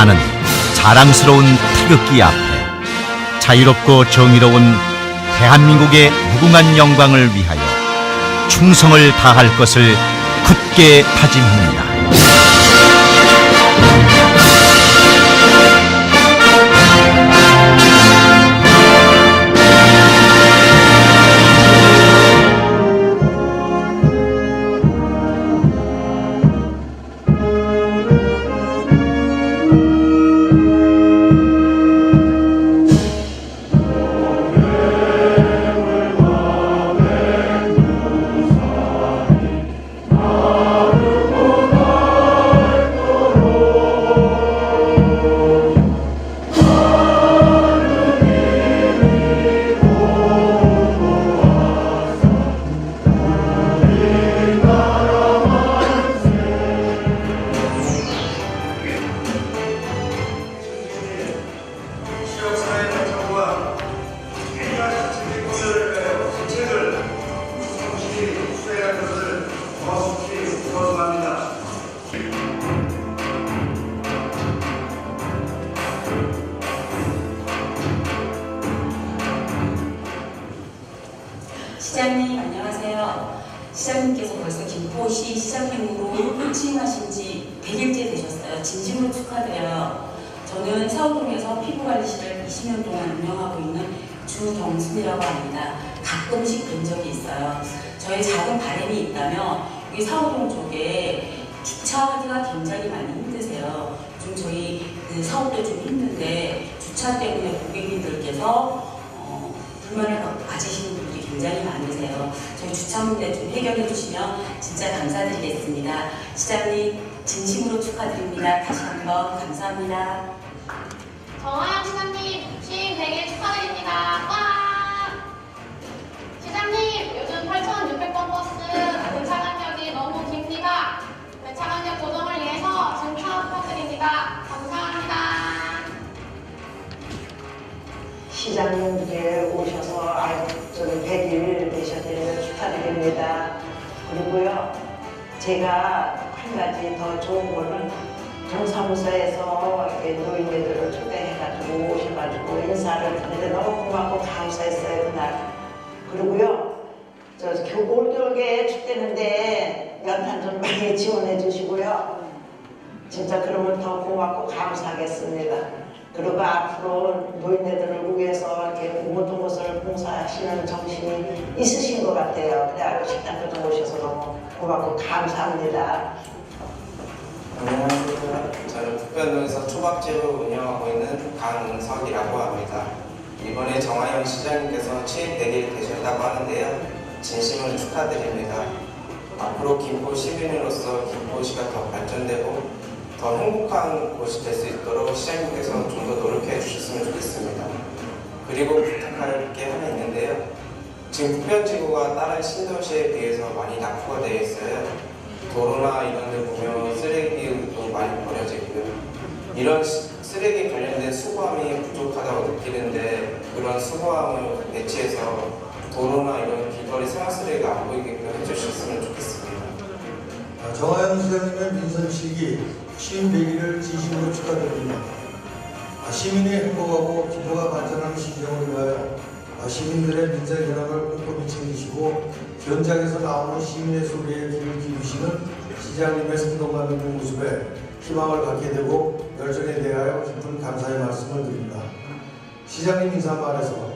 나는 자랑스러운 태극기 앞에 자유롭고 정의로운 대한민국의 무궁한 영광을 위하여 충성을 다할 것을 굳게 다짐합니다. 시장님 안녕하세요. 시장님께서 벌써 김포시 시장님으로 취임하신 지 100일째 되셨어요. 진심으로 축하드려요. 저는 사우동에서 피부관리실을 20년 동안 운영하고 있는 주경순이라고 합니다. 가끔씩 뵌 적이 있어요. 저의 작은 바람이 있다면 여기 사우동 쪽에 주차하기가 굉장히 많이 힘드세요. 좀 저희 사업도 좀 힘든데 주차 때문에 고객님들께서 불만을 가지시는 분들이 굉장히 많으세요. 저희 주차 문제 좀 해결해 주시면 진짜 감사드리겠습니다. 시장님 진심으로 축하드립니다. 다시 한번 감사합니다. 정하영 시장님 취임 100일 축하드립니다. 와! 시장님 요즘 8,600번 버스 배차 간격이 너무 깁니다. 배차 간격 조정을 위해서 증차 부탁드립니다. 감사합니다. 시장님께 오셔서 저는 100일 되셨다는 축하드립니다. 그리고요, 제가 한 가지 더 좋은 거는 동사무소에서 이렇게 노인네들을 초대해가지고 오셔가지고 인사를 드리는데 너무 고맙고 감사했어요, 그날. 그리고 저 올겨울에 축제인데 연탄 좀 많이 지원해 주시고요. 진짜 그러면 더 고맙고 감사하겠습니다. 그리고 앞으로 노인네들을 위해서 이렇게 모든 것을 봉사하시는 정신이 있으신 것 같아요. 그래가지고 식당도 좀 오셔서 너무 고맙고 감사합니다. 안녕하세요. 저는 북변동에서 초밥집을 운영하고 있는 강은석이라고 합니다. 이번에 정하영 시장님께서 취임 100일 되셨다고 하는데요. 진심으로 축하드립니다. 앞으로 김포 시민으로서 김포시가 더 발전되고 더 행복한 곳이 될 수 있도록 시장님께서 좀 더 노력해 주셨으면 좋겠습니다. 그리고 부탁할 게 하나 있는데요. 지금 북변지구가 다른 신도시에 비해서 많이 낙후가 되어 있어요. 도로나 이런 데 보면 쓰레기도 많이 버려져 있고요. 이런 쓰레기 관련된 수거함이 부족하다고 느끼는데 그런 수거함을 배치해서 도로나 이런 길거리 생활쓰레기가 안 보이게끔 해주셨으면 좋겠습니다. 정하영 시장님의 민선시기 취임 100일을 진심으로 축하드립니다. 시민이 행복하고 김포가 발전하는 시정을 위하여 시민들의 민생 현황을 꼼꼼히 챙기시고 현장에서 나오는 시민의 소리에 귀를 기울이시는 시장님의 생동감 있는 모습에 희망을 갖게 되고 열정에 대하여 깊은 감사의 말씀을 드립니다. 시장님 인사 말에서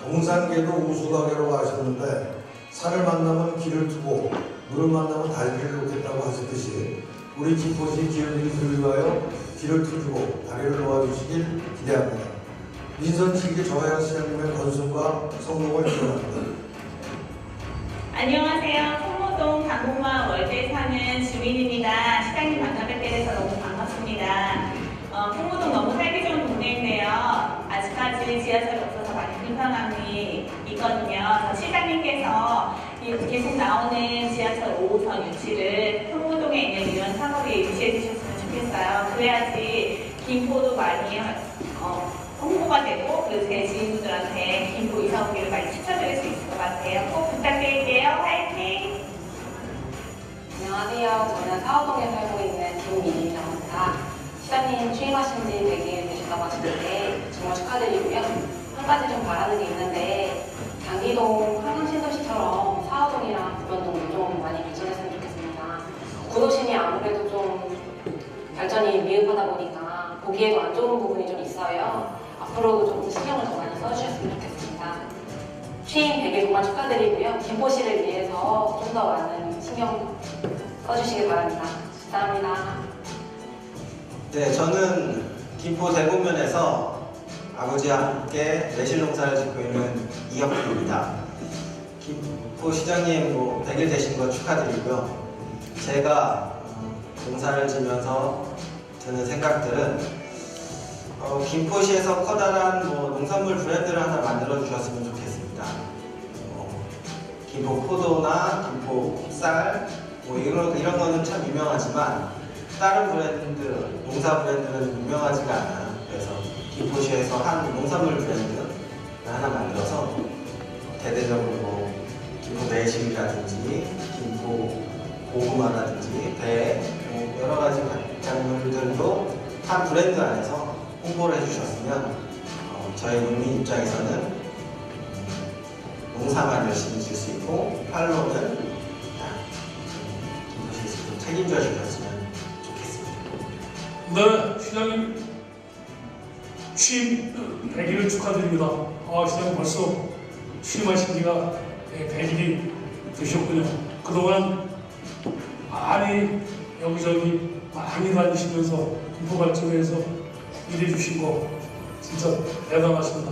동산계도 우수가게로 하셨는데 산을 만나면 길을 트고 물을 만나면 다리를 놓겠다고 하셨듯이 우리 김포시 기업인들을 위하여 길을 트주고 다리를 놓아주시길 기대합니다. 민선시기 정하영 시장님의 건승과 성공을 기원합니다. 안녕하세요. 송모동 강북마 월드에 사는 주민입니다. 시장님 만나 뵙게 돼서 너무 반갑습니다. 송모동 너무 살기 좋은 동네인데요. 아직까지 지하철이 없어서 많이 불편함이 있거든요. 시장님께서 계속 나오는 지하철 5호선 유치를 송모동에 있는 이런 사거리에 유치해 주셨으면 좋겠어요. 그래야지 김포도 많이 홍보가 되고 그리고 제 지인분들한테 김포 이사 오기를 많이 추천드릴 수 있을 것 같아요. 꼭 부탁드릴게요. 화이팅! 안녕하세요. 저는 사우동에 살고 있는 김민희라고 합니다. 시장님 취임하신 지 100일 되셨다고 하시는데 정말 축하드리고요. 한 가지 좀 바라는 게 있는데 당기동 한강신도시처럼 사호동이랑 구변동도 좀 많이 발전했으면 좋겠습니다. 구도심이 아무래도 좀 발전이 미흡하다 보니까 보기에도 안 좋은 부분이 좀 있어요. 앞으로도 좀 신경을 더 많이 써주셨으면 좋겠습니다. 취임 100일 정말 축하드리고요. 김포시를 위해서 좀 더 많은 신경 써주시기 바랍니다. 감사합니다. 네, 저는 김포 대곡면에서 아버지와 함께 매실 농사를 짓고 있는 이혁규입니다. 김포시장님 100일 되신 거 축하드리고요. 제가 농사를 지면서 드는 생각들은 김포시에서 커다란 농산물 브랜드를 하나 만들어 주셨으면 좋겠습니다. 김포 포도나 김포 쌀 이런 거는 참 유명하지만 다른 브랜드, 농사 브랜드는 유명하지가 않아요. 그래서 김포시에서 한 농산물 브랜드 하나 만들어서 대대적으로 김포 매실이라든지 김포 고구마라든지 배 여러 가지 작물들도 한 브랜드 안에서 홍보를 해주셨으면 저희 농민 입장에서는 농사만 열심히 질 수 있고 팔로는 김포시에서 좀 책임져 주셨으면 좋겠습니다. 네, 시장님 취임 100일을 축하드립니다. 시장님 벌써 취임하신 지가 100일이 되셨군요. 그동안 많이 여기저기 많이 다니시면서 김포 발전에서 일해주신 거 진짜 대단하십니다.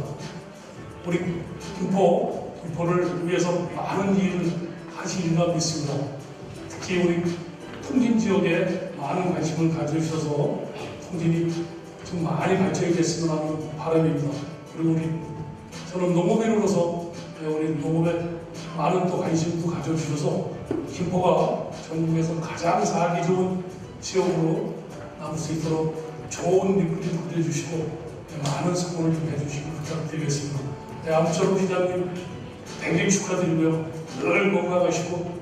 우리 김포를 위해서 많은 일을 하시리라 믿습니다. 특히 우리 통진 지역에 많은 관심을 가져주셔서 통진이 좀 많이 발전이 됐으면 하는 바람입니다. 그리고 저는 농업인으로서 우리 농업에 많은 또 관심도 가져주셔서 김포가 전국에서 가장 살기 좋은 지역으로 남을 수 있도록 좋은 리프트 그려주시고 많은 성원을 좀 해주시고 부탁드리겠습니다. 아무쪼록 시장님 100일 축하드리고요. 늘 건강하시고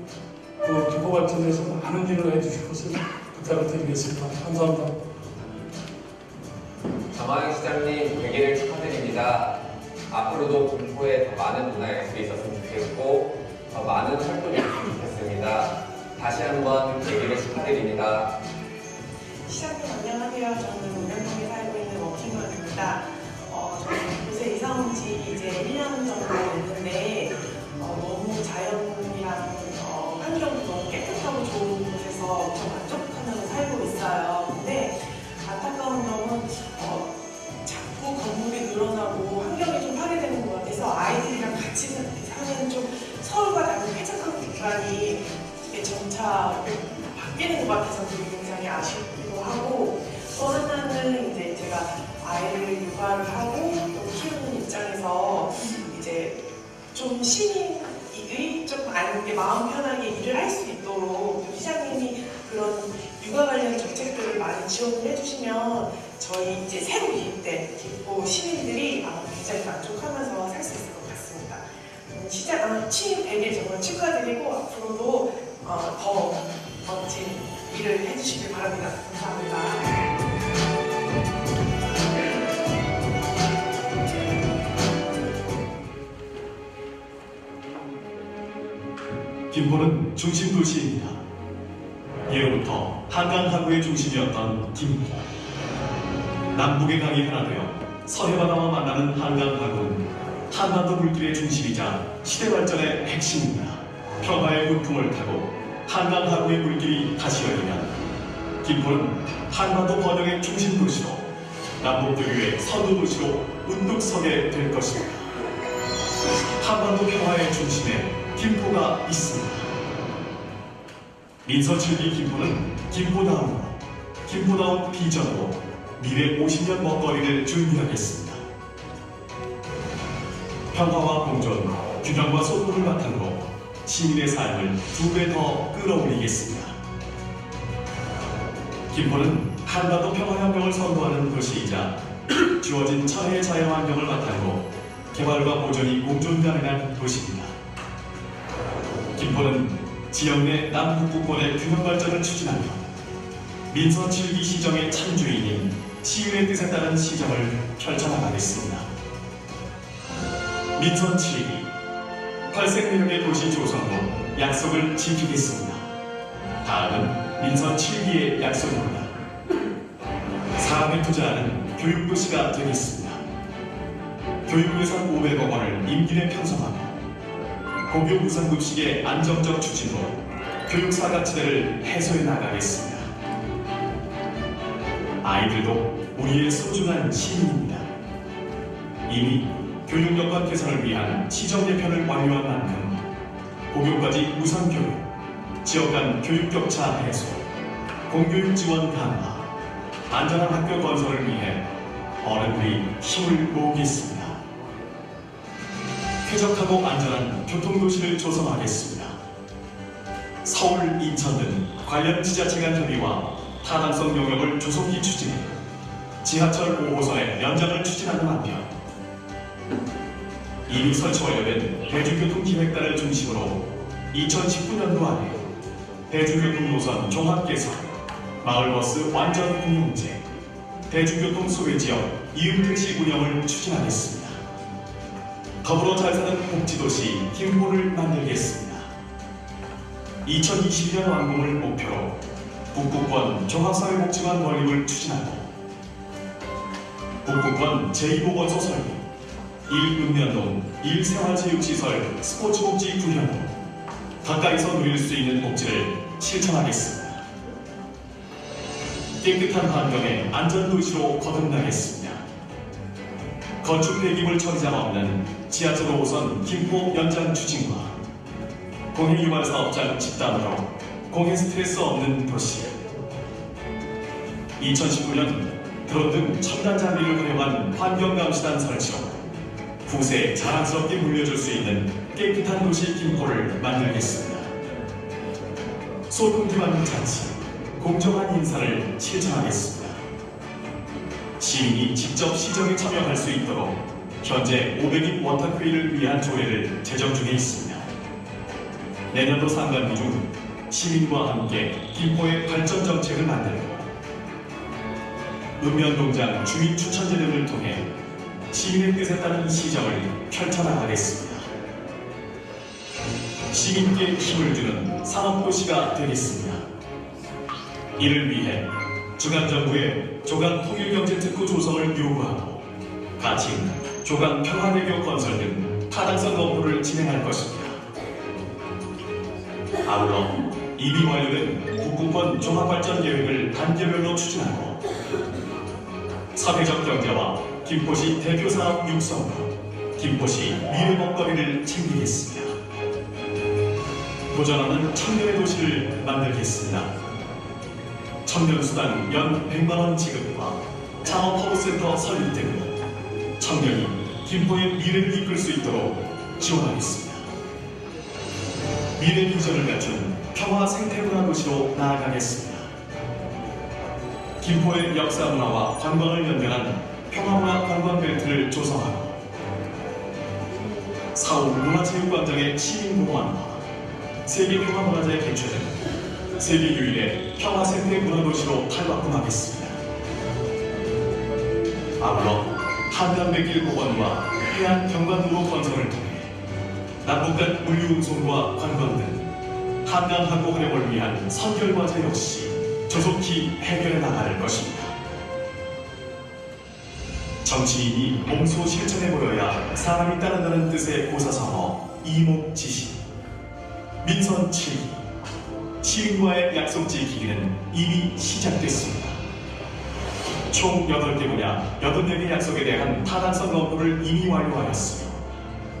또 김포 발전에서 많은 일을 해주실 것을 부탁을 드리겠습니다. 감사합니다. 정하영 시장님 100일을 축하드립니다. 앞으로도 김포에 더 많은 문화예술이 있었으면 좋겠고 더 많은 활동이 있었으면 좋겠습니다. 다시 한번 100일을 축하드립니다. 시장님 안녕하세요. 저는 우명동에 살고 있는 워킹맘입니다. 저는 곳에 이사 온 지 이제 1년 정도 됐는데 너무 자연이랑 환경도 너무 깨끗하고 좋은 곳에서 엄청 만족하면서 살고 있어요. 근데 안타까운 점은 자꾸 건물이 늘어나고 환경이 좀 파괴되는 것 같아서 아이들이랑 같이 사는 좀 서울과 다른 쾌적한 공간이 점차 바뀌는 것 같아서 그게 굉장히 아쉽기도 하고, 또 하나는 이제 제가 아이를 육아를 하고 또 키우는 입장에서 이제 좀 시민이 좀 마음 편하게 일을 할 수 있도록 시장님이 그런 육아 관련 정책들을 많이 지원을 해주시면 저희 이제 새로 이입된 김포 시민들이 굉장히 만족하면서 살 수 있을 것 같습니다. 시장 취임 100일 정말 축하드리고 앞으로도 더 멋진 일을 해주시길 바랍니다. 감사합니다. 김포는 중심 도시입니다. 예로부터 한강 하구의 중심이었던 김포. 남북의 강이 하나 되어 서해바다와 만나는 한강 하구는 한반도 물길의 중심이자 시대 발전의 핵심입니다. 평화의 문풍을 타고 한강 하구의 물길이 다시 열리면 김포는 한반도 번영의 중심 도시로 남북교류의 선도 도시로 문득 서게 될 것입니다. 한반도 평화의 중심에 김포가 있습니다. 민서 7기 김포는 김포다운 비전으로 미래 50년 먹거리를 준비하겠습니다. 평화와 공존, 균형과 소통을 바탕으로 시민의 삶을 2배 더 끌어올리겠습니다. 김포는 한반도 평화혁명을 선도하는 도시이자 주어진 처해의 자연환경을 바탕으로 개발과 보존이 공존 가능한 도시입니다. 김포는 지역 내 남북부권의 균형 발전을 추진하며 민선 7기 시정의 참주인인 시민의 뜻에 따른 시정을 펼쳐나가겠습니다. 민선 7기 활생명의 도시 조성으로 약속을 지키겠습니다. 다음은 민선 7기의 약속입니다. 사람에 투자하는 교육도시가 되겠습니다. 교육예산 500억 원을 임기 내 편성하고 고교 무상급식의 안정적 추진으로 교육사각지대를 해소해 나가겠습니다. 아이들도 우리의 소중한 시민입니다. 이미 교육여건 개선을 위한 시정 개편을 완료한 만큼 고교까지 무상교육, 지역 간 교육격차 해소, 공교육 지원 강화, 안전한 학교 건설을 위해 어른들이 힘을 모으겠습니다. 쾌적하고 안전한 교통도시를 조성하겠습니다. 서울, 인천 등 관련 지자체 간 협의와 타당성 영역을 조속히 추진해 지하철 5호선의 연장을 추진하는 한편 이미 설치 완료된 대중교통기획단을 중심으로 2019년도 안에 대중교통 노선 종합 개선, 마을버스 완전 공용제, 대중교통 소외지역 이음택시 운영을 추진하겠습니다. 더불어 잘 사는 복지도시 김포를 만들겠습니다. 2022년 완공을 목표로 북부권 종합사회복지관 건립을 추진하고 북부권 제2보건소 설립, 1읍면동 1생활체육시설 스포츠복지 구현으로 가까이서 누릴 수 있는 복지를 실천하겠습니다. 깨끗한 환경의 안전도시로 거듭나겠습니다. 건축 폐기물 처리장 없는 지하철 5호선 김포 연장 추진과 공해 유발 사업장 집단으로 공해 스트레스 없는 도시. 2019년 드론 등 첨단 장비를 활용한 환경감시단 설치로 후세에 자랑스럽게 물려줄 수 있는 깨끗한 도시 김포를 만들겠습니다. 소통 기반 자치, 공정한 인사를 실천하겠습니다. 시민이 직접 시정에 참여할 수 있도록 현재 500인 워터크웨이를 위한 조례를 제정 중에 있습니다. 내년도 상반기 중 시민과 함께 김포의 발전 정책을 만들고 읍면동장 주민 추천제 등을 통해 시민의 뜻에 따른 시정을 펼쳐나가겠습니다. 시민께 힘을 주는 산업도시가 되겠습니다. 이를 위해 중앙정부의 조강통일경제특구 조성을 요구하고 가칭 조강평화대교 건설 등 타당성 검토를 진행할 것입니다. 아울러 이미 완료된 북부권 종합발전 계획을 단계별로 추진하고 사회적 경제와 김포시 대표산업 육성으로 김포시 미래 먹거리를 챙기겠습니다. 도전하는 청년의 도시를 만들겠습니다. 청년수당 연 100만원 지급과 창업허브센터 설립 등으로 청년이 김포의 미래를 이끌 수 있도록 지원하겠습니다. 미래 비전을 갖춘 평화 생태문화 도시로 나아가겠습니다. 김포의 역사문화와 관광을 연결한 평화문화 관광벨트를 조성하고 사후 문화체육광장의 시민공원과 세계평화문화재 개최 등 세계 유일의 평화생태문화도시로 탈바꿈하겠습니다. 아울러 한강백길 복원과 해안 경관도로 건설을 통해 남북 간 물류운송과 관광 등 한강 항구 활용을 위한 선결과제 역시 조속히 해결해 나갈 것입니다. 정치인이 몸소 실천해 보여야 사람이 따른다는 뜻의 고사성어 이목지시. 민선 7기 시민과의 약속 지키기는 이미 시작됐습니다. 총 8개 분야 84개 약속에 대한 타당성 검토를 이미 완료하였으며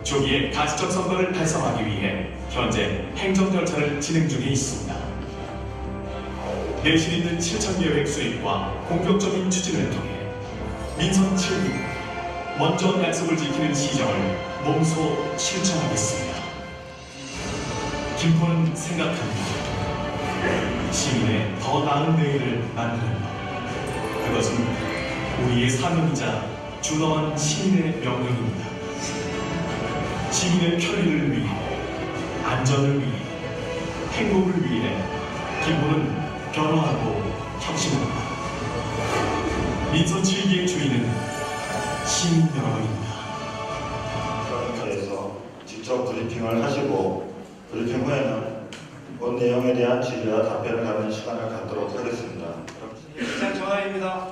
조기에 가시적 성과를 달성하기 위해 현재 행정 절차를 진행 중에 있습니다. 내실 있는 실천 계획 수립과 공격적인 추진을 통해 민선 7기 먼저 약속을 지키는 시정을 몸소 실천하겠습니다. 김포는 생각합니다. 시민의 더 나은 내일을 만드는 것. 그것은 우리의 사명이자 준엄한 시민의 명령입니다. 시민의 편의를 위해, 안전을 위해, 행복을 위해 김포는 변화하고 혁신입니다. 민선 7기의 주인은 시민 여러분입니다. 그래서 직접 브리핑을 하시고 브리핑 후에는 본 내용에 대한 질의와 답변을 하는 시간을 갖도록 하겠습니다. 시장 정화입니다.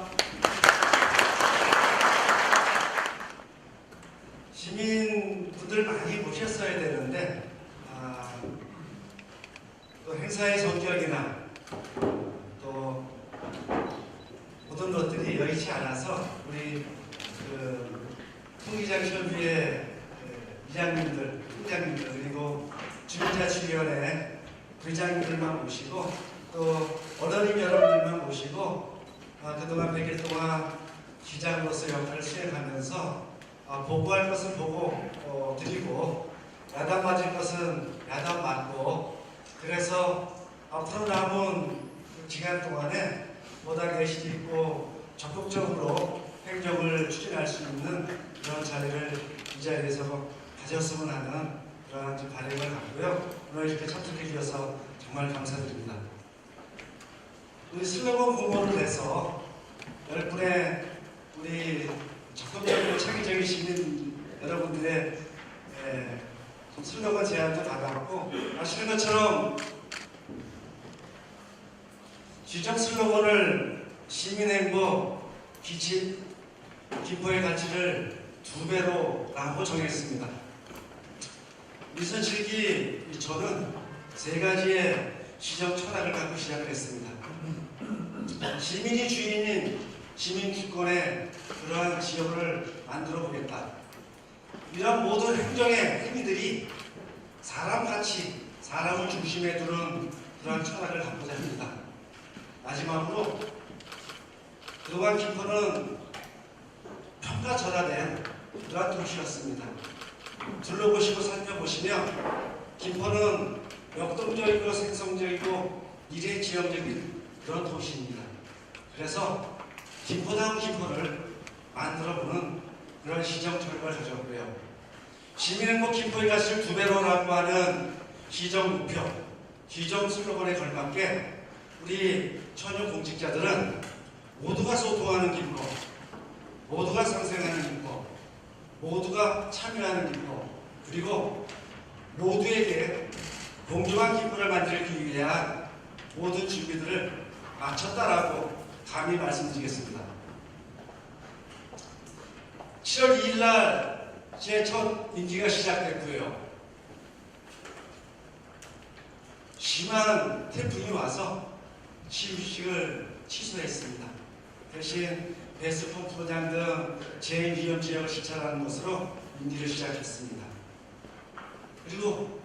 시민분들 많이 모셨어야 되는데 또 행사의 성격이나 또 모든 것들이 여의치 않아서 우리 통기장협의회 이장님들, 팀장님들 그리고 주민자치위원회 부의장님들만 모시고 또 언론인 여러분들만 모시고 그동안 100일 동안 기장으로서 역할을 수행하면서 보고할 것은 보고 드리고 야단 맞을 것은 야단 맞고 그래서 앞으로 남은 기간 동안에 보다 내실 있고 적극적으로 행정을 추진할 수 있는 그런 자리를 이 자리에서 가졌으면 하는 그런 바람을 갖고요. 오늘 이렇게 참석해 주셔서 정말 감사드립니다. 우리 슬로건 공모를 해서 10분의 우리 적극적이고 창의적인 시민 여러분들의 슬로건 제안도 받았고 아시는 것처럼 지적 슬로건을 시민행복, 기침, 김포의 가치를 2배로 라고 정했습니다. 민선 7기 저는 3가지의 시정 철학을 갖고 시작을 했습니다. 시민이 주인인 시민주권의 그러한 지역을 만들어 보겠다. 이런 모든 행정의 행위들이 사람 가치, 사람을 중심에 두는 그러한 철학을 갖고자 합니다. 마지막으로 그동안 김포는 평가절하된 그러한 도시였습니다. 둘러보시고 살펴보시면 김포는 역동적이고 생성적이고 미래지향적인 그런 도시입니다. 그래서 김포다운 김포를 만들어보는 그런 시정 철학을 가졌고요. 시민행복 김포의 가치를 2배로 확보하는 시정 목표, 시정 슬로건에 걸맞게 우리 천여 공직자들은 모두가 소통하는 김포, 모두가 상생하는 김포, 모두가 참여하는 김포, 그리고 모두에게 공정한 김포를 만들기 위한 모든 준비들을 마쳤다라고 감히 말씀드리겠습니다. 7월 2일 날 제 첫 임기가 시작됐고요. 심한 태풍이 와서 취임식을 취소했습니다. 대신 베스펌프장 등 제일 위험 지역을 실천하는 것으로 임기를 시작했습니다. 그리고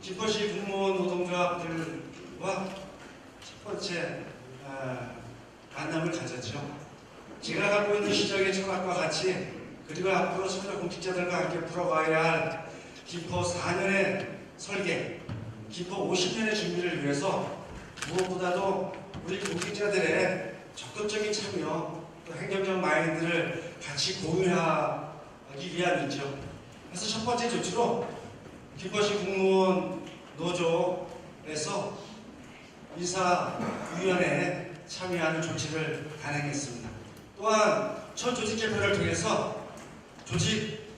김포시 공무원 노동조합들과 첫 번째 만남을 가졌죠. 제가 갖고 있는 시정의 철학과 같이 그리고 앞으로 소녀 공직자들과 함께 풀어가야 할 김포 4년의 설계, 김포 50년의 준비를 위해서 무엇보다도 우리 공직자들의 적극적인 참여, 또 행정적 마인드를 같이 공유하기 위함이죠. 그래서 첫 번째 조치로 김포시 공무원 노조에서 인사위원회에 참여하는 조치를 단행했습니다. 또한 첫 조직 개편을 통해서 조직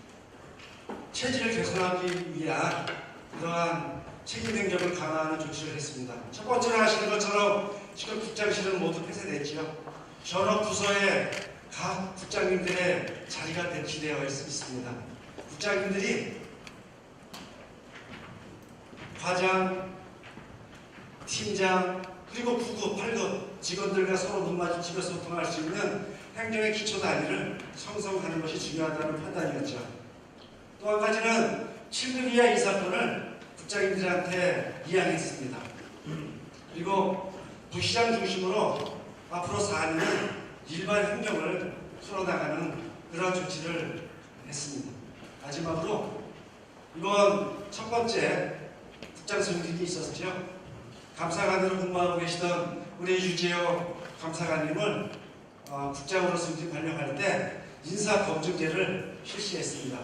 체질을 개선하기 위한 그러한 책임 행정을 강화하는 조치를 했습니다. 첫 번째로 아시는 것처럼 지금 국장실은 모두 폐쇄됐지요. 여러 부서에 각 국장님들의 자리가 배치되어 있습니다. 국장님들이 과장, 팀장, 그리고 9급, 8급 직원들과 서로 눈 마주치며 소통할 수 있는 행정의 기초 단위를 형성하는 것이 중요하다는 판단이었죠. 또 한 가지는 7급 이하 인사권을 국장님들한테 이양했습니다. 그리고 부시장 중심으로 앞으로 4년은 일반 행정을 풀어나가는 그런 조치를 했습니다. 마지막으로 이번 첫 번째 국장 승진이 있었죠. 감사관으로 근무하고 계시던 우리 유재호 감사관님을 국장으로 승진 발령할 때 인사검증제를 실시했습니다.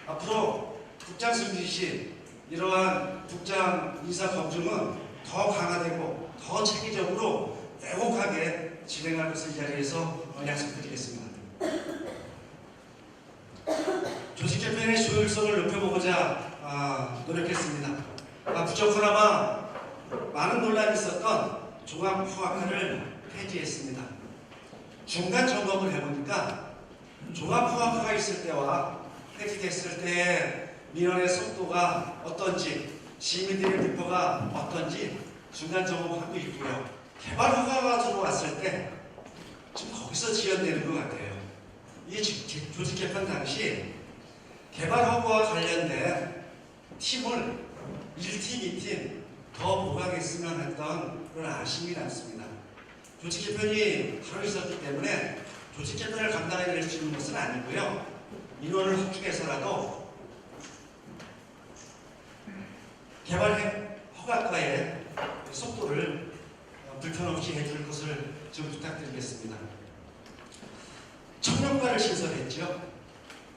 앞으로 국장 승진 시 이러한 국장 인사검증은 더 강화되고 더 체계적으로 애곡하게 진행할 것을 이 자리에서 약속드리겠습니다. 조직 개편의 효율성을 높여보고자 노력했습니다. 부족하나마 많은 논란이 있었던 종합후학과를 폐지했습니다. 중간 점검을 해보니까 종합후학과가 있을 때와 폐지됐을 때의 민원의 속도가 어떤지, 시민들의 분포가 어떤지 중간 점검하고 있고요. 개발허가가 들어왔을 때 지금 거기서 지연되는 것 같아요. 이 조직 개편 당시 개발허가와 관련된 팀을 1팀, 2팀 더 보강했으면 했던 그런 아쉬움이 남습니다. 조직 개편이 바로 있었기 때문에 조직 개편을 감당해야 될 수 있는 것은 아니고요. 인원을 확충해서라도 개발 허가과의 속도를 불편 없이 해줄 것을 좀 부탁드리겠습니다. 청년과를 신설했죠.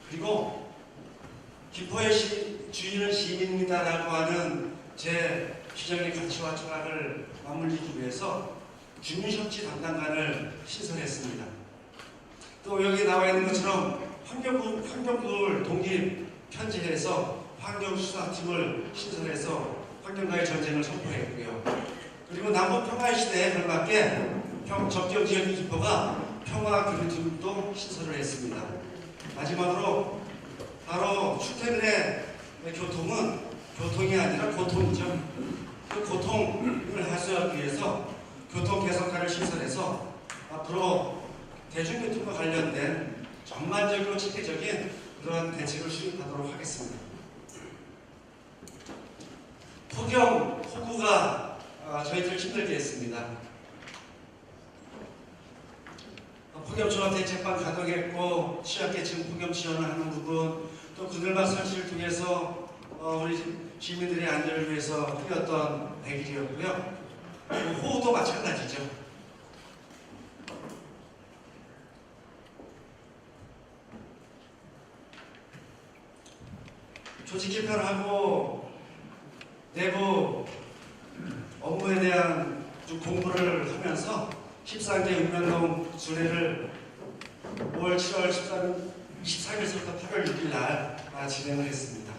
그리고 김포의 주인은 시민입니다라고 하는 제 규정의 가치와 철학을 맞물리기 위해서 주민협치 담당관을 신설했습니다. 또 여기 나와 있는 것처럼 환경부를 독립 편제해서 환경수사팀을 신설해서 환경과의 전쟁을 선포했고요. 그리고 남북 평화 시대에 걸맞게 접경 지역인 김포가 평화 교류팀도 신설을 했습니다. 마지막으로 바로 출퇴근의 교통이 아니라 고통이죠. 그 고통을 해소하기 위해서 교통 개선과를 신설해서 앞으로 대중교통과 관련된 전반적이고 체계적인 그런 대책을 수립하도록 하겠습니다. 폭우가 저희들 힘들게 했습니다. 폭염종합대책반 가동했고 취약계 지금 폭염 지원을 하는 부분, 또 그늘막 설치를 통해서 우리 시민들의 안전을 위해서 뛰었던 100일이었고요. 호우도 마찬가지죠. 조직 개편하고 내부 업무에 대한 좀 공부를 하면서 13개 읍면동 순회를 5월 7월 13일부터 8월 6일 날 진행을 했습니다.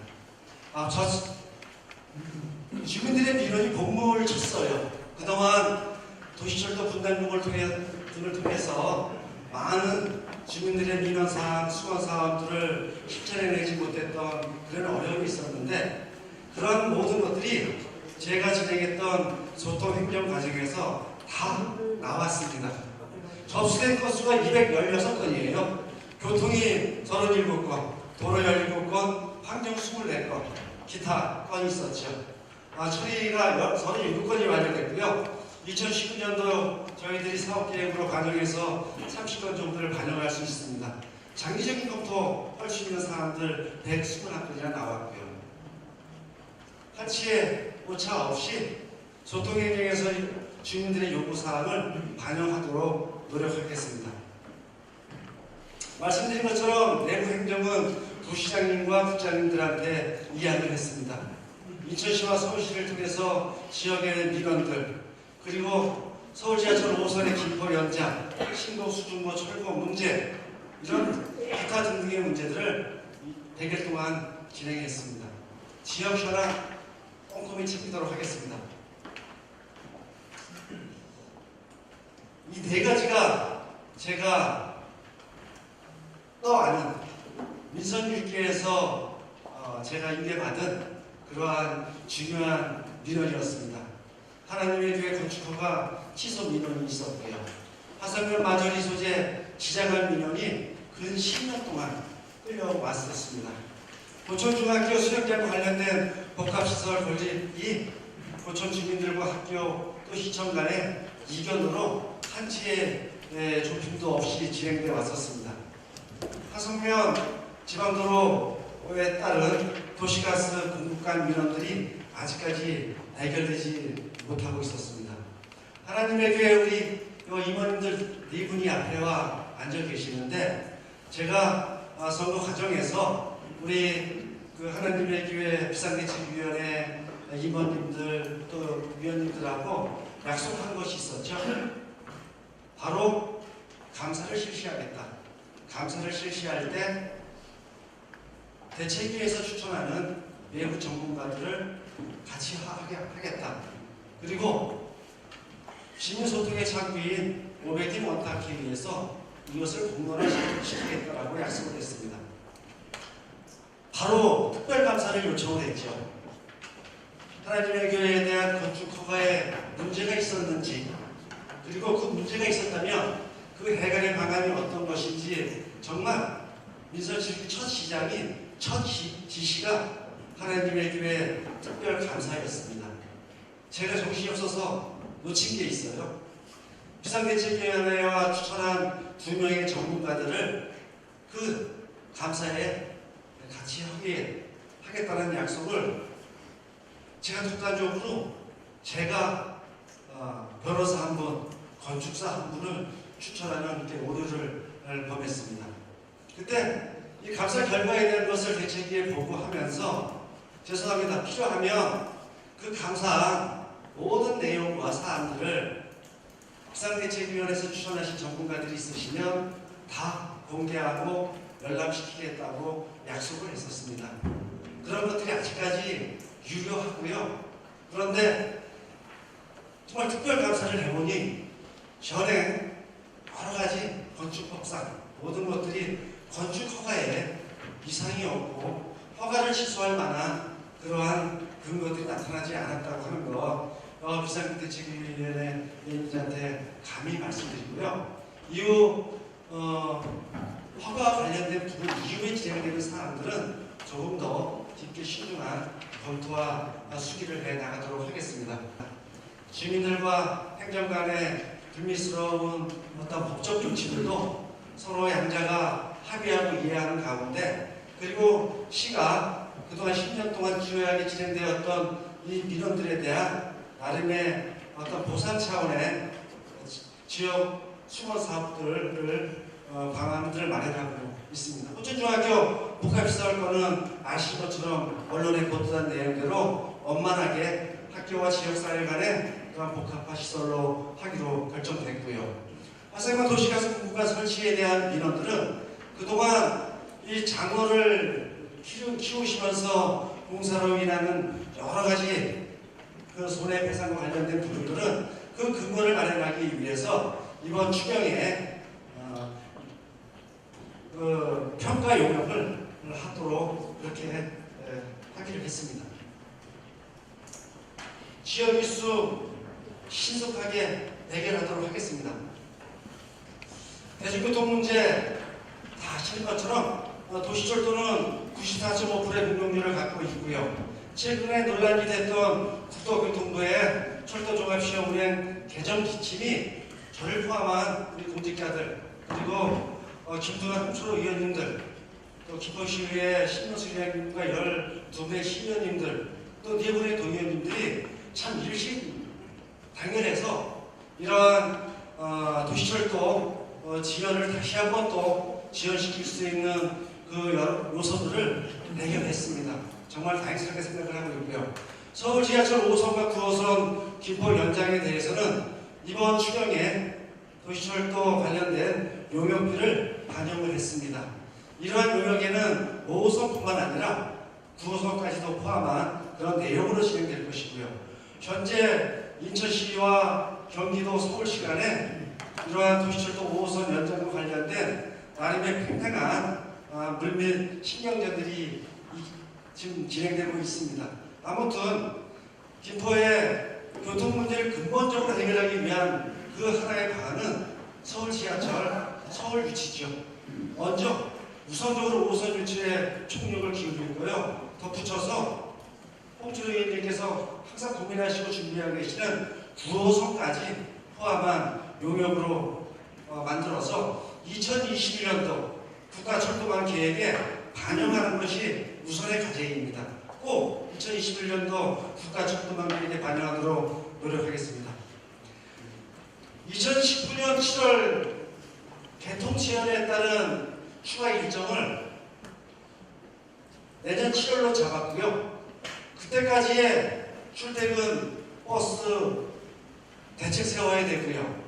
주민들의 민원이 본물을 쳤어요. 그동안 도시철도 분담금을 등을 통해서 많은 주민들의 민원사항, 수건사항들을 실천해내지 못했던 그런 어려움이 있었는데, 그런 모든 것들이 제가 진행했던 소통행정 과정에서 다 나왔습니다. 접수된 건수가 216건이에요. 교통이 37건, 도로 17건, 환경 24건, 기타 건이 있었죠. 처리가 37건이 완료됐고요. 2019년도 저희들이 사업계획으로 반영해서 30건 정도를 반영할 수 있습니다. 장기적인 검토할 수 있는 사항들 121건이나 나왔고요. 한치의 오차 없이 소통행정에서 주민들의 요구사항을 반영하도록 노력하겠습니다. 말씀드린 것처럼 내부 행정은 도시장님과 국장님들한테 이야기를 했습니다. 인천시와 서울시를 통해서 지역의 민원들, 그리고 서울지하철 5선의 김포 연장, 신도 수중로 철거 문제, 이런 기타 등등의 문제들을 100일 동안 진행했습니다. 지역 현황 꼼꼼히 챙기도록 하겠습니다. 이 네 가지가 제가 떠아는 민선유기에서 제가 인계받은 그러한 중요한 민원이었습니다. 하나님의 교회 건축허가 취소 민원이 있었고요. 화성면 마저리 소재 지장한 민원이 근 10년 동안 끌려왔었습니다. 고촌중학교 수련장과 관련된 복합시설 건립이 고촌 주민들과 학교 또 시청 간의 이견으로 한치의 좁힘도 없이 진행되어 왔었습니다. 화성면 지방도로에 따른 도시가스 공급관 민원들이 아직까지 해결되지 못하고 있었습니다. 하나님의 교회 우리 이모님들 네 분이 앞에 와 앉아 계시는데, 제가 선거 과정에서 우리 하나님의 교회 비상대책위원회 임원님들 또 위원님들하고 약속한 것이 있었죠. 바로 감사를 실시하겠다. 감사를 실시할 때 대책위에서 추천하는 외부 전문가들을 같이 하겠다. 그리고 시민소통의 창구인 오베딘 원탁에 위해서 이것을 공론화시키겠다라고 약속을 했습니다. 바로 특별감사를 요청을 했죠. 하나님의 교회에 대한 건축 허가에 문제가 있었는지, 그리고 그 문제가 있었다면 그 해결의 방안이 어떤 것인지, 정말 민선실 첫 시장이 첫 지시가 하나님의 교회 특별감사였습니다. 제가 정신이 없어서 놓친 게 있어요. 비상대책위원회와 추천한 2명의 전문가들을 그 감사에 같이 하겠다는 약속을 제가 독단적으로 제가 변호사 한 분, 건축사 한 분을 추천하는 오류를 범했습니다. 그때 이 감사 결과에 대한 것을 대책위에 보고하면서 죄송합니다. 필요하면 그 감사한 모든 내용과 사안들을 비상대책위원회에서 추천하신 전문가들이 있으시면 다 공개하고 열람시키겠다고 약속을 했었습니다. 그런 것들이 아직까지 유효하고요. 그런데 정말 특별감사를 해보니 전에 여러 가지 건축법상 모든 것들이 건축 허가에 이상이 없고 허가를 취소할 만한 그러한 근거들이 나타나지 않았다고 하는 거 비상대책위원회 위원장한테 감히 말씀드리고요. 이후 허가와 관련된 부분 이후에 진행되는 사항들은 조금 더 깊게 신중한 검토와 수기를 해 나가도록 하겠습니다. 주민들과 행정 간의 불미스러운 어떤 법적 조치들도 서로 양자가 합의하고 이해하는 가운데, 그리고 시가 그동안 10년 동안 기묘하게 진행되었던 이 민원들에 대한 나름의 어떤 보상 차원의 지역 수건 사업들을 방안들을 마련하고 있습니다. 호천중학교 복합시설건은 아시는 것처럼 언론에 보도한 내용대로 원만하게 학교와 지역사회 간의 그런 복합화 시설로 하기로 결정됐고요. 화성과 도시가스 공구가 설치에 대한 민원들은 그동안 이 장어를 키우시면서 공사로 인하는 여러 가지 그 손해배상과 관련된 부분들은 그 근거를 마련하기 위해서 이번 추경에 그 평가 용역을 하도록 이렇게 하기로 했습니다. 지역 이슈 신속하게 해결하도록 하겠습니다. 대중교통 문제 다 아시는 것처럼 도시철도는 94.5%의 공용률을 갖고 있고요. 최근에 논란이 됐던 국토교통부의 철도종합시험 운행 개정 지침이 저를 포함한 우리 공직자들, 그리고 김동완 홍철호 의원님들, 또 김포시의회 신명수 의원님과 12분의 시의원님들, 또 4분의 도의원님들이 참 일심 당연해서 이러한 도시철도 지연을 다시 한번 또 지연시킬 수 있는 그 요소들을 내겨냈습니다. 정말 다행스럽게 생각을 하고 있고요. 서울 지하철 5호선과 9호선 김포 연장에 대해서는 이번 추경에 도시철도 관련된 용역비를 반영을 했습니다. 이러한 용역에는 5호선뿐만 아니라 9호선까지도 포함한 그런 내용으로 진행될 것이고요. 현재 인천시와 경기도 서울시 간에 이러한 도시철도 5호선 연장과 관련된 나름의 팽팽한 물밑 신경전들이 지금 진행되고 있습니다. 아무튼 김포의 교통 문제를 근본적으로 해결하기 위한 그 하나의 방안은 서울 지하철, 서울 유치죠. 먼저 우선적으로 5호선 유치에 총력을 기울이고요. 덧붙여서 홍준호 의원님께서 항상 고민하시고 준비하고 계시는 9호선까지 포함한 용역으로 만들어서 2021년도 국가철도망 계획에 반영하는 것이 우선의 과제입니다. 꼭 2021년도 국가철도망 계획에 반영하도록 노력하겠습니다. 2019년 7월 개통지연에 따른 추가 일정을 내년 7월로 잡았고요. 그때까지의 출퇴근 버스 대책 세워야 되고요.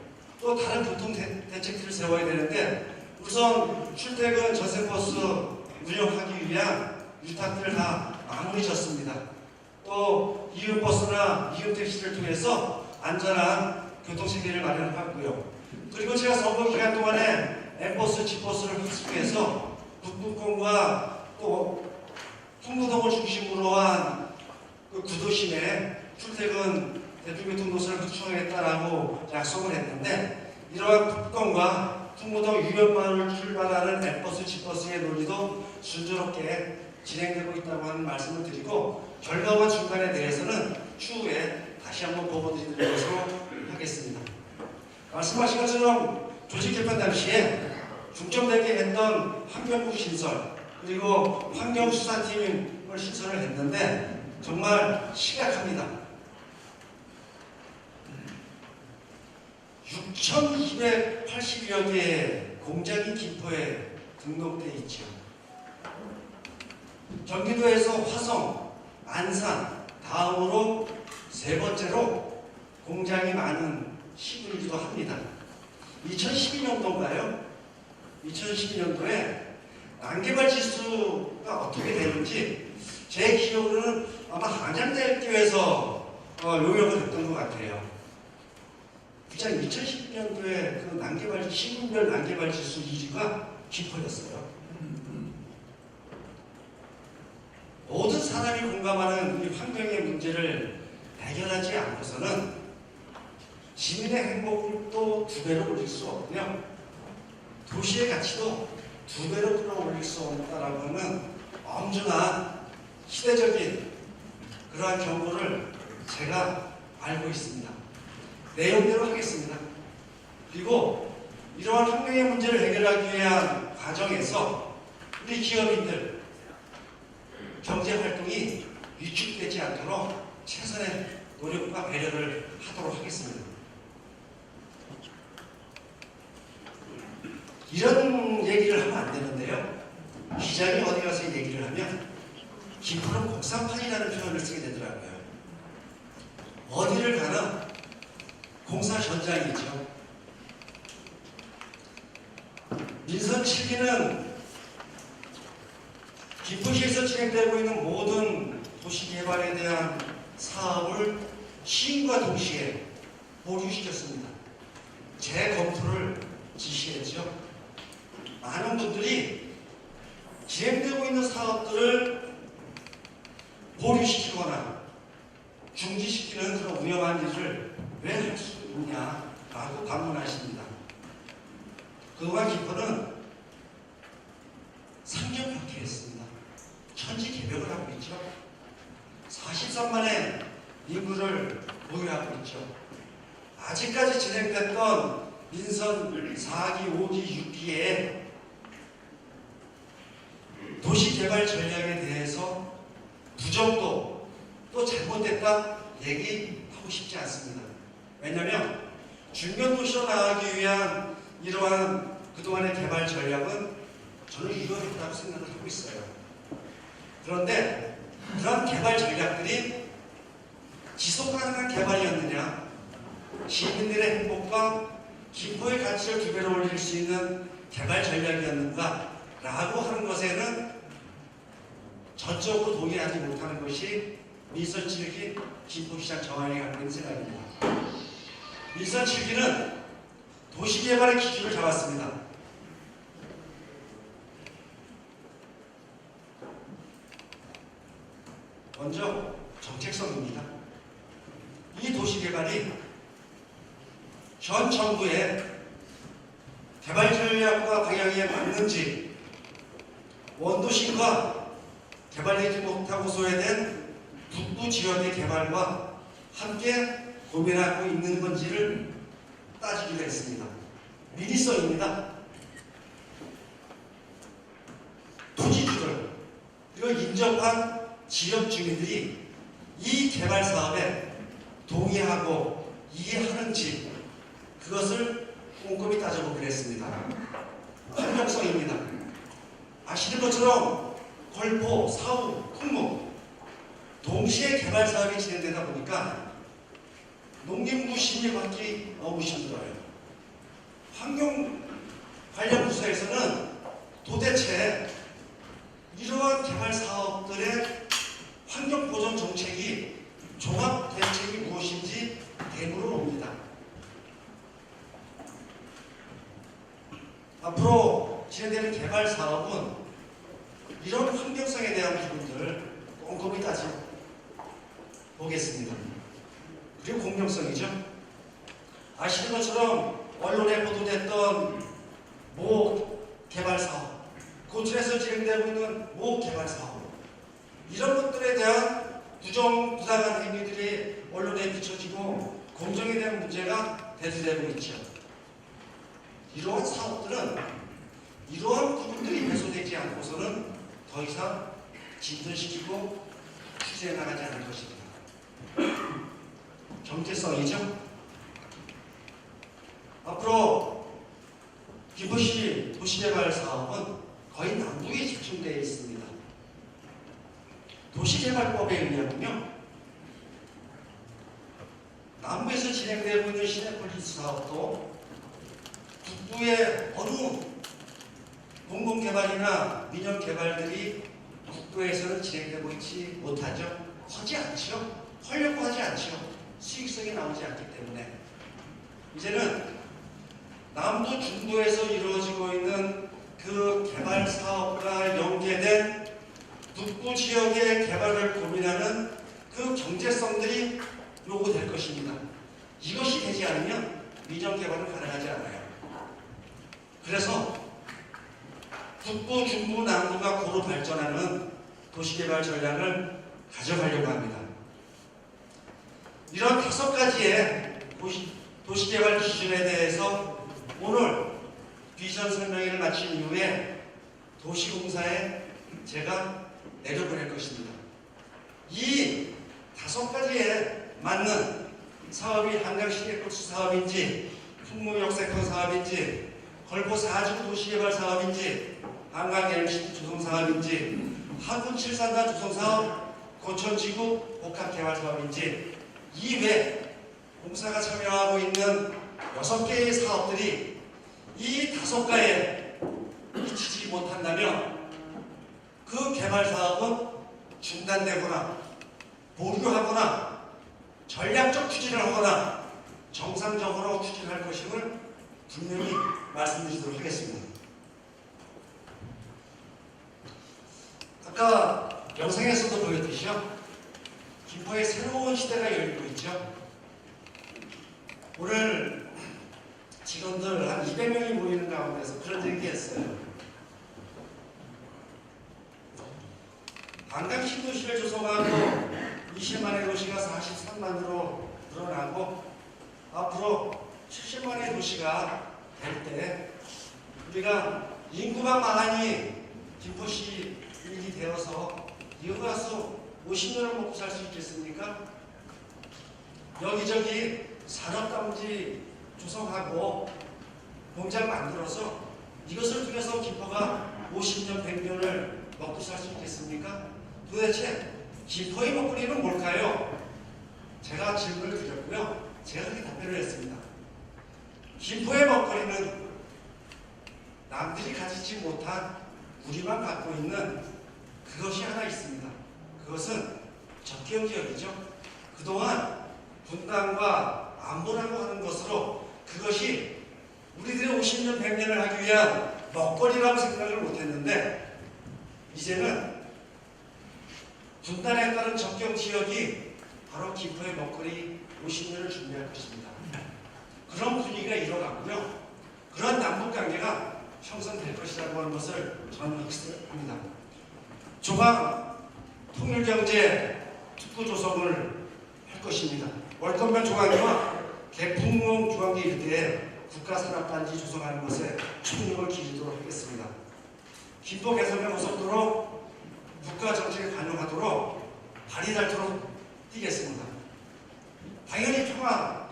또 다른 교통 대책들을 세워야 되는데 우선 출퇴근 전세버스 운영하기 위한 위탁들을 다 마무리 졌습니다. 또 이음버스나 이음택시를 통해서 안전한 교통체계를 마련하고요. 그리고 제가 선거 기간 동안에 M버스, G버스를 확충해서 북부권과 또 풍무동을 중심으로 한 그 구도심에 출퇴근 대중교통 노선을 확충하겠다라고 약속을 했는데 이러한 북부권과 풍무동 유연마을 출발하는 M버스, G버스의 논의도 순조롭게 진행되고 있다고 하는 말씀을 드리고 결과와 중간에 대해서는 추후에 다시 한번 보고드리는 것으로 하겠습니다. 말씀하신 것처럼 조직 개편 당시에 중점되게 했던 환경부 신설 그리고 환경수사팀을 신설을 했는데 정말 심각합니다. 6,280여 개의 공장이 김포에 등록돼 있죠. 경기도에서 화성, 안산 다음으로 세 번째로 공장이 많은 시군이기도 합니다. 2012년도인가요? 2012년도에 난개발 지수가 어떻게 되는지 제 기억으로는 아마 한양대학교에서 요약을 했던 것 같아요. 2012년도에 그 난개발 시군별 난개발 지수 1위가 김포였어요. 모든 사람이 공감하는 이 환경의 문제를 해결하지 않고서는 시민의 행복을 또 2배로 올릴 수 없고요. 도시의 가치도 2배로 끌어올릴 수 없다라고 하는 엄중한 시대적인 그러한 경고를 제가 알고 있습니다. 내용대로 하겠습니다. 그리고 이러한 환경의 문제를 해결하기 위한 과정에서 우리 기업인들 경제활동이 위축되지 않도록 최선의 노력과 배려를 하도록 하겠습니다. 이런 얘기를 하면 안 되는데요. 기장이 어디 가서 얘기를 하면 김포는 공사판이라는 표현을 쓰게 되더라고요. 어디를 가나 공사 현장이죠. 민선 7기는 김포시에서 진행되고 있는 모든 도시개발에 대한 사업을 시행과 동시에 보류시켰습니다. 재검토를 지시했죠. 많은 분들이 진행되고 있는 사업들을 보류시키거나 중지시키는 그런 위험한 일을 왜 할 수 있냐라고 반문하십니다. 그동안 김포는 상경박해했습니다. 천지개벽을 하고 있죠. 43만의 인구를 보유하고 있죠. 아직까지 진행됐던 민선 4기, 5기, 6기의 도시개발 전략에 대해서 부정도 또 잘못됐다 얘기하고 싶지 않습니다. 왜냐하면 중견도시로 나가기 위한 이러한 그동안의 개발 전략은 저는 유효했다고 생각을 하고 있어요. 그런데 그런 개발 전략들이 지속가능한 개발이었느냐, 시민들의 행복과 김포의 가치를 2배로 올릴 수 있는 개발 전략이었는가 라고 하는 것에는 전적으로 동의하지 못하는 것이 민선 7기 김포시장 정한이 갖고 있는 생각입니다. 민선 7기는 도시개발의 기준을 잡았습니다. 먼저 정책성입니다. 이 도시개발이 전 정부의 개발 전략과 방향에 맞는지 원도심과 개발되지 못하고 소외된 북부 지역의 개발과 함께 고민하고 있는 건지를 따지기로 했습니다. 민의성입니다. 토지주들 그리고 인접한 지역 주민들이 이 개발 사업에 동의하고 이해하는지 그것을 꼼꼼히 따져보기로 했습니다. 환경성입니다. 아시는 것처럼 걸포, 사우, 풍무 동시에 개발 사업이 진행되다 보니까 농림부 심의받기 너무 힘들어요. 환경 관련 부서에서는 도대체 이러한 개발 사업들의 환경 보존 정책이 종합 대책이 무엇인지 대물어 옵니다. 앞으로 진행되는 개발 사업은 이런 환경성에 대한 부분들을 꼼꼼히 따져보겠습니다. 그리고 공정성이죠. 아시는 것처럼 언론에 보도됐던 모 개발 사업, 고촌에서 진행되고 있는 모 개발 사업, 이런 것들에 대한 부정부당한 행위들이 언론에 비춰지고 공정에 대한 문제가 대두되고 있죠. 이러한 사업들은 이러한 부분들이 해소되지 않고서는 더 이상 진전시키고 추진해 나가지 않을 것입니다. 경제성이죠. 앞으로 김포시 도시개발 사업은 거의 남부에 집중되어 있습니다. 도시개발법에 의하면요, 남부에서 진행되고 있는 시내폴리스 사업도 북부의 어느 공공개발이나 민영개발들이 북부에서는 진행되고 있지 못하죠. 하지 않죠. 하려고 하지 않죠. 수익성이 나오지 않기 때문에 이제는 남부 중부에서 이루어지고 있는 그 개발 사업과 연계된 북부 지역의 개발을 고민하는 그 경제성들이 요구될 것입니다. 이것이 되지 않으면 민영 개발은 가능하지 않아요. 그래서 북부, 중부, 남부가 고루 발전하는 도시개발 전략을 가져가려고 합니다. 이런 5가지의 도시개발 기준에 대해서 오늘 비전 설명회를 마친 이후에 도시공사에 제가 내려보낼 것입니다. 이 5가지에 맞는 사업이 한강시내버스 사업인지, 풍무역세권 사업인지, 걸포 4중 도시개발 사업인지, 한강 LCT 조성 사업인지, 하군 7산단 조성 사업, 고천지구 복합개발 사업인지, 이외 공사가 참여하고 있는 6개의 사업들이 이 5가에 미치지 못한다면 그 개발 사업은 중단되거나 보류하거나 전략적 추진을 하거나 정상적으로 추진할 것임을 분명히 말씀드리도록 하겠습니다. 아까 영상에서도 보였듯이요, 김포에 새로운 시대가 열리고 있죠. 오늘 직원들 한 200명이 모이는 가운데서 그런 얘기했어요. 한강 신도시를 조성하고 20만의 도시가 43만으로 늘어나고 앞으로 70만의 도시가 될 때 우리가 인구가 많이 김포시 일이 되어서 이거 가서 50년을 먹고 살 수 있겠습니까? 여기저기 산업단지 조성하고 공장 만들어서 이것을 통해서 김포가 50년, 100년을 먹고 살 수 있겠습니까? 도대체 김포의 먹거리는 뭘까요? 제가 질문을 드렸고요. 제가 그렇게 답변을 했습니다. 김포의 먹거리는 남들이 가지지 못한 우리만 갖고 있는 그것이 하나 있습니다. 그것은 적경지역이죠. 그동안 분단과 안보라고 하는 것으로 그것이 우리들의 50년, 100년을 하기 위한 먹거리라고 생각을 못했는데 이제는 분단에 따른 적경지역이 바로 김포의 먹거리 50년을 준비할 것입니다. 그런 분위기가 일어났고요. 그런 남북관계가 형성될 것이라고 하는 것을 저는 확신합니다. 조각 통일경제 특구 조성을 할 것입니다. 월권면 조각이와 개풍릉 중앙계 일대에 국가산업단지 조성하는 것에 총력을 기울이도록 하겠습니다. 김포 개성면 고속도로 국가정책에 반영하도록 발이 닳도록 뛰겠습니다. 당연히 평화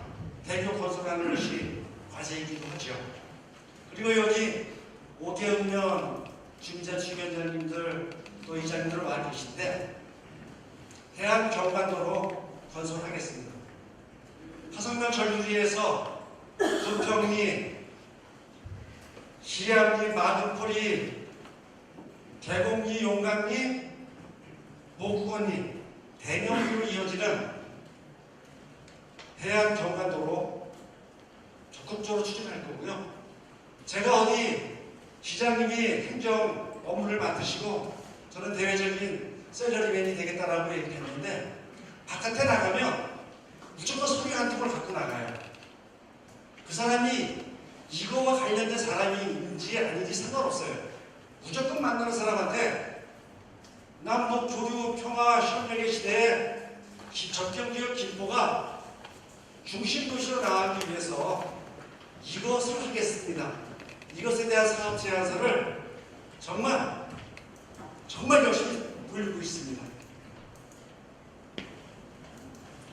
대교 건설하는 것이 과제이기도 하죠. 그리고 여기 오태훈련 주민자치위원장님들 또 이장님들 와 계신데 해안 경관도로 건설하겠습니다. 화성면 전류리에서 금평리 기리암리, 마등포리, 계곡리, 용강리, 목구건리, 대명리로 이어지는 해안 경관도로 적극적으로 추진할 거고요. 제가 어디 시장님이 행정 업무를 맡으시고 저는 대외적인 셀러리맨이 되겠다라고 얘기했는데 바깥에 나가면 무조건 소리 한 통을 갖고 나가요. 그 사람이 이거와 관련된 사람이 있는지 아닌지 상관없어요. 무조건 만나는 사람한테 남북 교류 평화 협력의 시대에 접경지역 김포가 중심 도시로 나가기 위해서 이것을 하겠습니다. 이것에 대한 사업 제안서를 정말 열심히 돌리고 있습니다.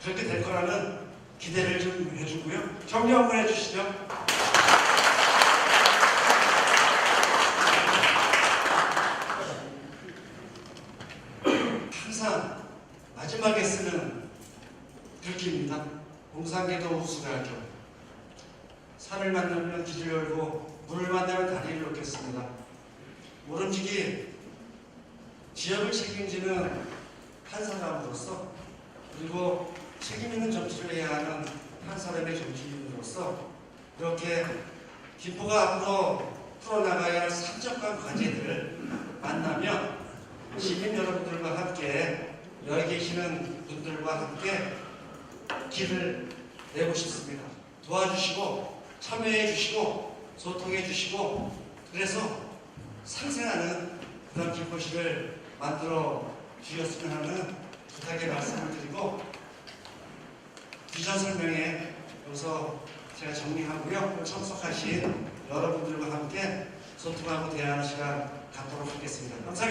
그렇게 될 거라는 기대를 좀 해주고요. 정리 한번 해주시죠. 항상 마지막에 쓰는 글귀입니다. 공상계도 우수가죠. 산을 만나면 길을 열고 물을 만나면 다리를 놓겠습니다. 모름지기 지역을 책임지는 한 사람으로서 그리고 책임 있는 정치를 해야 하는 한 사람의 정치인으로서 이렇게 김포가 앞으로 풀어나가야 할 산적과 과제들을 만나며 시민 여러분들과 함께 여기 계시는 분들과 함께 길을 내고 싶습니다. 도와주시고 참여해 주시고 소통해 주시고 그래서 상생하는 그런 김포시를 만들어 주셨으면 하는 부탁의 말씀을 드리고 비전 설명에 여기서 제가 정리하고요. 참석하신 여러분들과 함께 소통하고 대화하는 시간 갖도록 하겠습니다. 감사합니다.